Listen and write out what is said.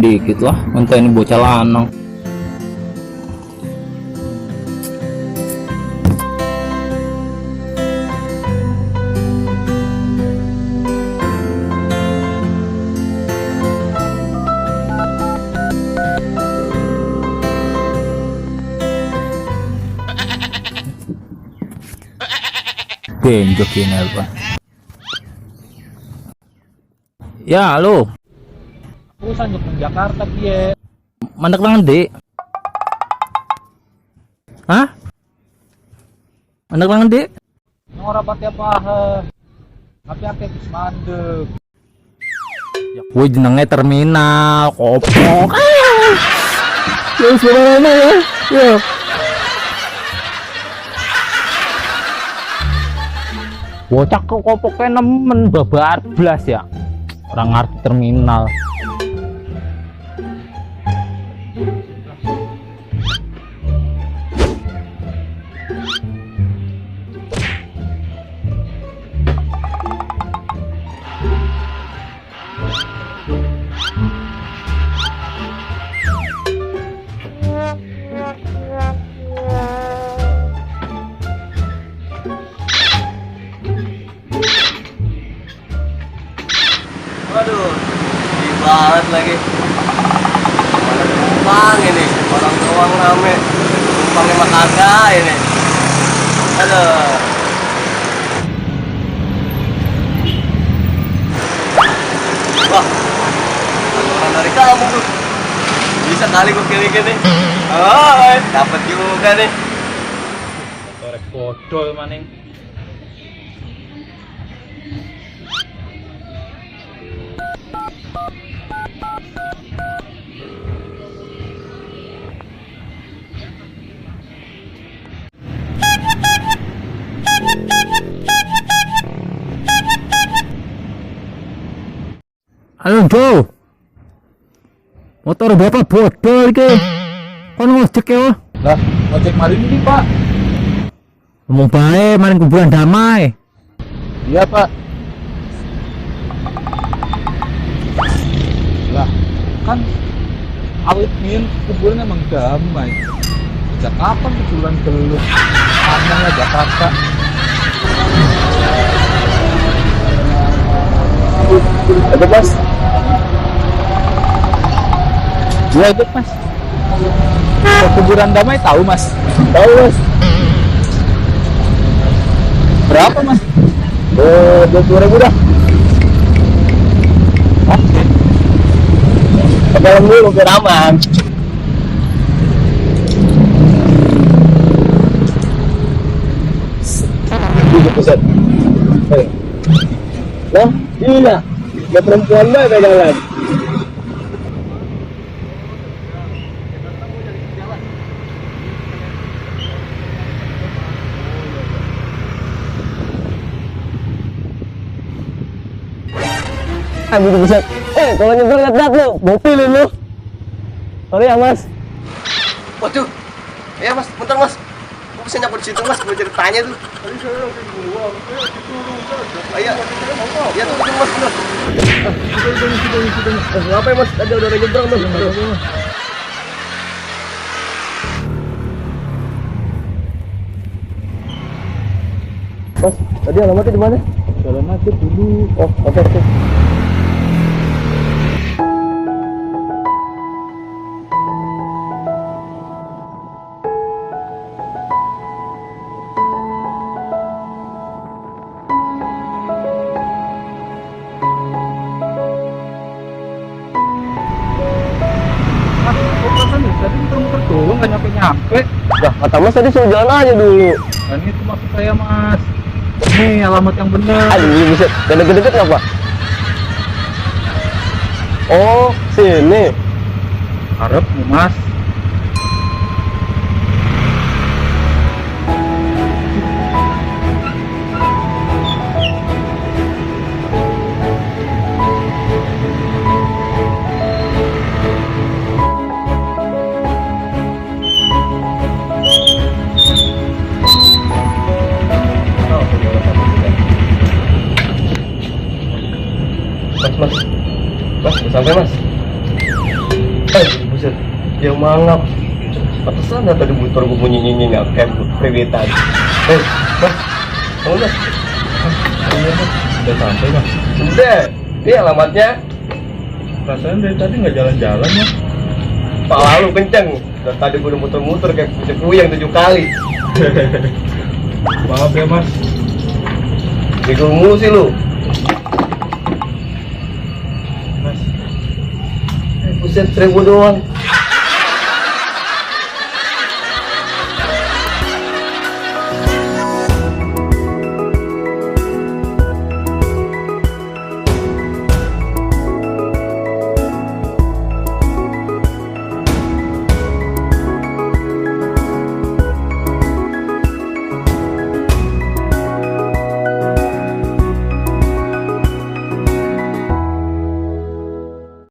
dikit lah, entah ini bocah lanang. Benjok ini nelpon. Ya, halo. Aku sanjung ke Jakarta piye. Mandek nang ndi? Hah? Mandek nang ndi? Nang ora pati apa. Tapi akeh wis mandek. Ya kuwi jenenge terminal, kopok. Ya semana ya. Ya. Bocah kok kopoknya nemen babar blas ya. Orang ngerti terminal. Waduh, sedih banget lagi. Mana penumpang ini, orang doang rame. Penumpangnya mah kagak ini. Aduh. Wah, orang dari kamu tuh. Bisa kali gue gini-gini. Oh, dapat juga nih. Torek bodol maning. Halo, Jo. Motor bapak bodol iki. Kon ngojek ya? Lah, ojek mari ini, Pak. Ngomong bae maring kuburan damai. Iya, Pak. Lah, kan awet min kuburan emang damai. Sejak kapan kuburan gelut? Aman lah Jakarta. Ada Mas. Iya ikut Mas. Kuburan damai tahu Mas? Tahu Mas. Berapa Mas? 20.000 dah. Oke. Dalam dulu biar aman. Ini pusat. Nah, gila. Ada perempuan mah pegangan. Gitu bisa. Kalau nyebrang lihat lu, mobil lu. Sorry ya Mas. Waduh. Ya Mas, bentar Mas. Gue bisa nyapa di situ Mas, gue jadi tanya tuh. Iya. Iya tuh Mas. Ngapain Mas? Ada udah nyebrang Mas. Mas, tadi alamatnya di mana? Jalan aja dulu. Oh, oke. Tadi muter-muter doang gak nyampe-nyampe. Dah, kata Mas tadi suruh jalan aja dulu. Dan itu maksud saya Mas. Nih alamat yang benar. Aduh, bisa deket-deket nggak Pak? Oh, sini. Harap Mas. Mas, udah sampai Mas. Buset, yang mangap. Pantesan tadi motor gue bunyi-nyi nggak kayak perewitan. Mas, kamu udah? Iya mas, udah sampai mas. Udah, ini alamatnya. Perasaan dari tadi nggak jalan-jalan mas. Pala lu kenceng. Dan tadi gue udah muter-muter kayak kucing kuyang 7 kali. Maaf ya mas. Bingung mulu sih lu. Mas, Buset, 1000 doang.